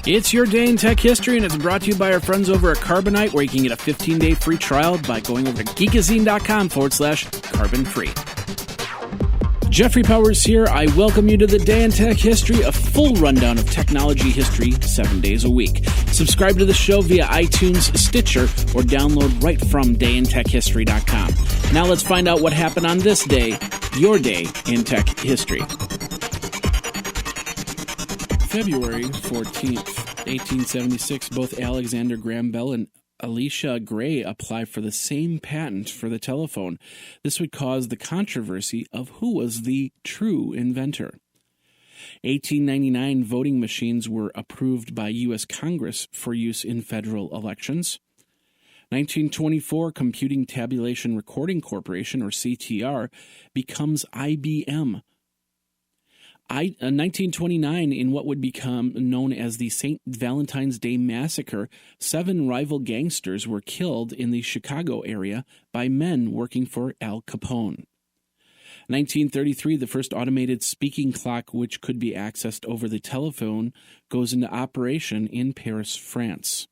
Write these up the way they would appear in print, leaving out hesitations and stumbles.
It's your day in tech history, and it's brought to you by our friends over at Carbonite, where you can get a 15-day free trial by going over to geekazine.com/carbon-free. Jeffrey Powers here. I welcome you to the Day in Tech History, a full rundown of technology history 7 days a week. Subscribe to the show via iTunes, Stitcher, or download right from dayintechhistory.com. Now let's find out what happened on this day, your day in tech history. February 14th, 1876, both Alexander Graham Bell and Elisha Gray apply for the same patent for the telephone. This would cause the controversy of who was the true inventor. 1899, voting machines were approved by U.S. Congress for use in federal elections. 1924, Computing Tabulation Recording Corporation, or CTR, becomes IBM. 1929, in what would become known as the St. Valentine's Day Massacre, 7 rival gangsters were killed in the Chicago area by men working for Al Capone. 1933, the first automated speaking clock, which could be accessed over the telephone, goes into operation in Paris, France.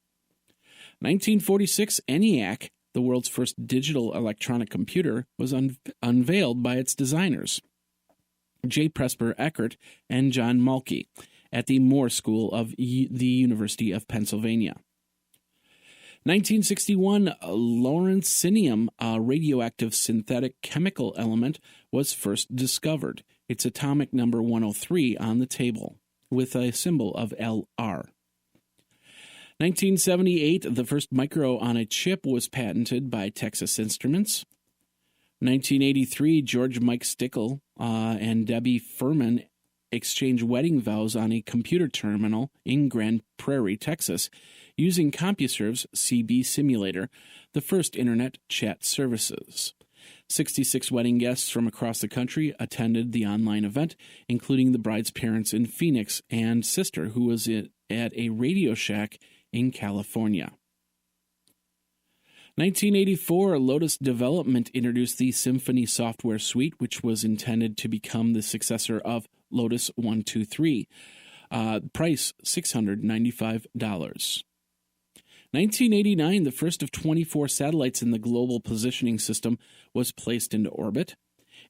1946, ENIAC, the world's first digital electronic computer, was unveiled by its designers, J. Presper Eckert and John Mulkey, at the Moore School of the University of Pennsylvania. 1961, lawrencinium, a radioactive synthetic chemical element, was first discovered. Its atomic number 103 on the table, with a symbol of Lr. 1978, the first micro on a chip was patented by Texas Instruments. 1983, George Mike Stickle and Debbie Furman exchange wedding vows on a computer terminal in Grand Prairie, Texas, using CompuServe's CB Simulator, the first internet chat services. 66 wedding guests from across the country attended the online event, including the bride's parents in Phoenix and sister, who was at a Radio Shack in California. 1984, Lotus Development introduced the Symphony software suite, which was intended to become the successor of Lotus 123. Price $695. 1989, the first of 24 satellites in the Global Positioning System was placed into orbit,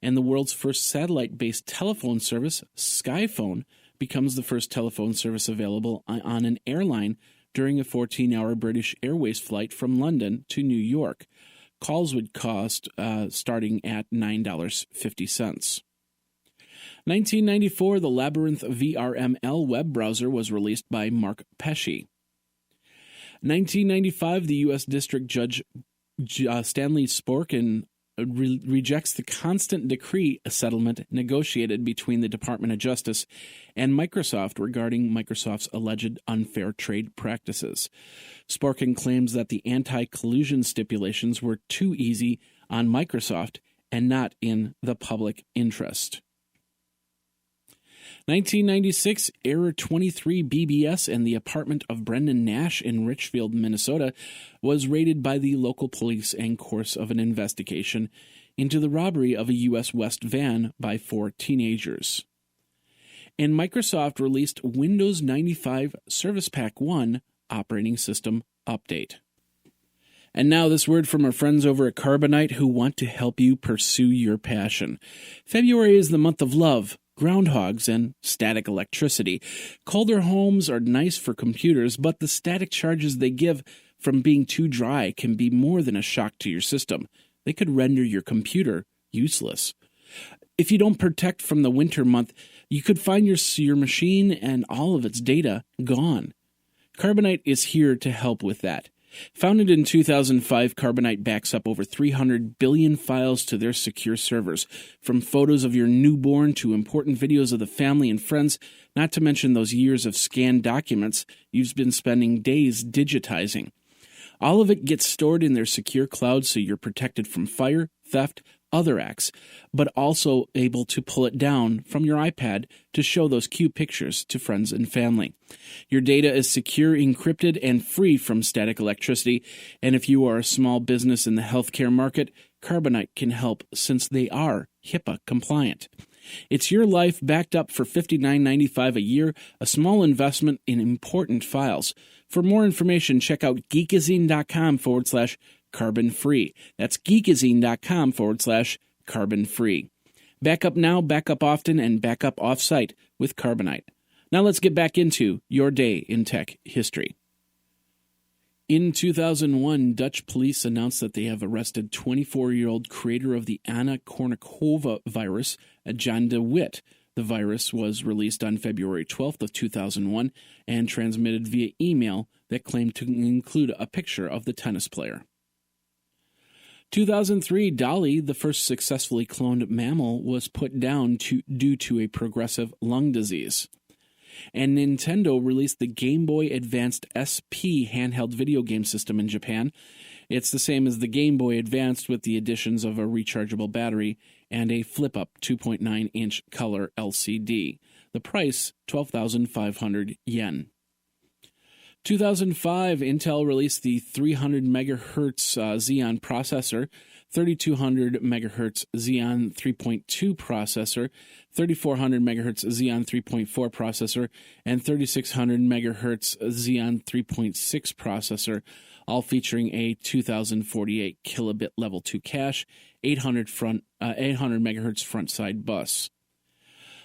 and the world's first satellite-based telephone service, Skyphone, becomes the first telephone service available on an airline during a 14-hour British Airways flight from London to New York. Calls would cost starting at $9.50. 1994, the Labyrinth VRML web browser was released by Mark Pesce. 1995, the U.S. District Judge Stanley Sporkin rejects the constant decree settlement negotiated between the Department of Justice and Microsoft regarding Microsoft's alleged unfair trade practices. Sporkin claims that the anti-collusion stipulations were too easy on Microsoft and not in the public interest. 1996, Error 23 BBS and the apartment of Brendan Nash in Richfield, Minnesota, was raided by the local police in course of an investigation into the robbery of a U.S. West van by 4 teenagers. And Microsoft released Windows 95 Service Pack 1 operating system update. And now this word from our friends over at Carbonite, who want to help you pursue your passion. February is the month of love, groundhogs, and static electricity. Colder homes are nice for computers, but the static charges they give from being too dry can be more than a shock to your system. They could render your computer useless. If you don't protect from the winter month, you could find your machine and all of its data gone. Carbonite is here to help with that. Founded in 2005, Carbonite backs up over 300 billion files to their secure servers, from photos of your newborn to important videos of the family and friends, not to mention those years of scanned documents you've been spending days digitizing. All of it gets stored in their secure cloud so you're protected from fire, theft, other acts, but also able to pull it down from your iPad to show those cute pictures to friends and family. Your data is secure, encrypted, and free from static electricity, and if you are a small business in the healthcare market, Carbonite can help since they are HIPAA compliant. It's your life backed up for $59.95 a year, a small investment in important files. For more information, check out geekazine.com/carbon-free. That's geekazine.com/carbon-free. Back up now, back up often, and back up off-site with Carbonite. Now let's get back into your day in tech history. In 2001, Dutch police announced that they have arrested 24-year-old creator of the Anna Kournikova virus, Jan de Wit. The virus was released on February 12th of 2001 and transmitted via email that claimed to include a picture of the tennis player. 2003, Dolly, the first successfully cloned mammal, was put down due to a progressive lung disease. And Nintendo released the Game Boy Advanced SP handheld video game system in Japan. It's the same as the Game Boy Advanced with the additions of a rechargeable battery and a flip-up 2.9-inch color LCD. The price, 12,500 yen. 2005, Intel released the 300 MHz Xeon processor, 3200 MHz Xeon 3.2 processor, 3400 MHz Xeon 3.4 processor, and 3600 MHz Xeon 3.6 processor, all featuring a 2048 kilobit level 2 cache, 800 MHz front side bus.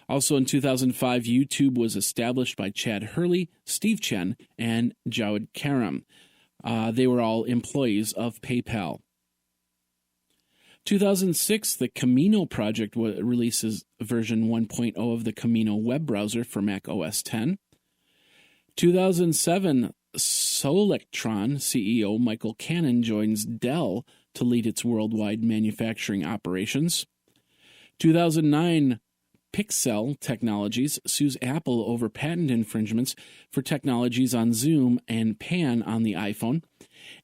Also in 2005, YouTube was established by Chad Hurley, Steve Chen, and Jawed Karam. They were all employees of PayPal. 2006, the Camino project releases version 1.0 of the Camino web browser for Mac OS X. 2007, Solectron CEO Michael Cannon joins Dell to lead its worldwide manufacturing operations. 2009, Pixel Technologies sues Apple over patent infringements for technologies on Zoom and Pan on the iPhone.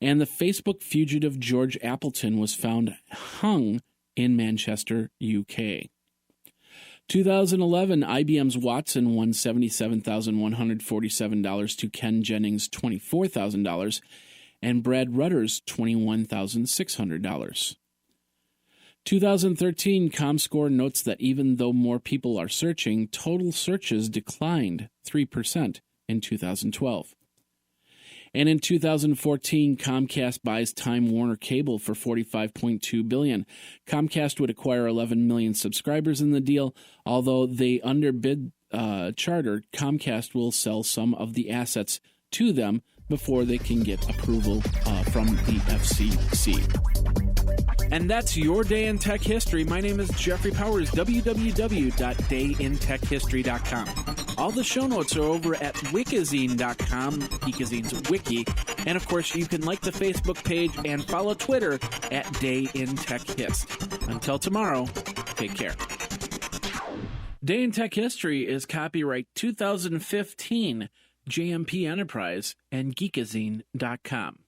And the Facebook fugitive George Appleton was found hung in Manchester, UK. 2011, IBM's Watson won $77,147 to Ken Jennings' $24,000 and Brad Rutter's $21,600. 2013, ComScore notes that even though more people are searching, total searches declined 3% in 2012. And in 2014, Comcast buys Time Warner Cable for $45.2 billion. Comcast would acquire 11 million subscribers in the deal. Although they underbid Charter, Comcast will sell some of the assets to them before they can get approval from the FCC. And that's your day in tech history. My name is Jeffrey Powers, www.dayintechhistory.com. All the show notes are over at wikizine.com, Geekazine's wiki. And of course, you can like the Facebook page and follow Twitter at Day in Tech Hist. Until tomorrow, take care. Day in Tech History is copyright 2015, JMP Enterprise and Geekazine.com.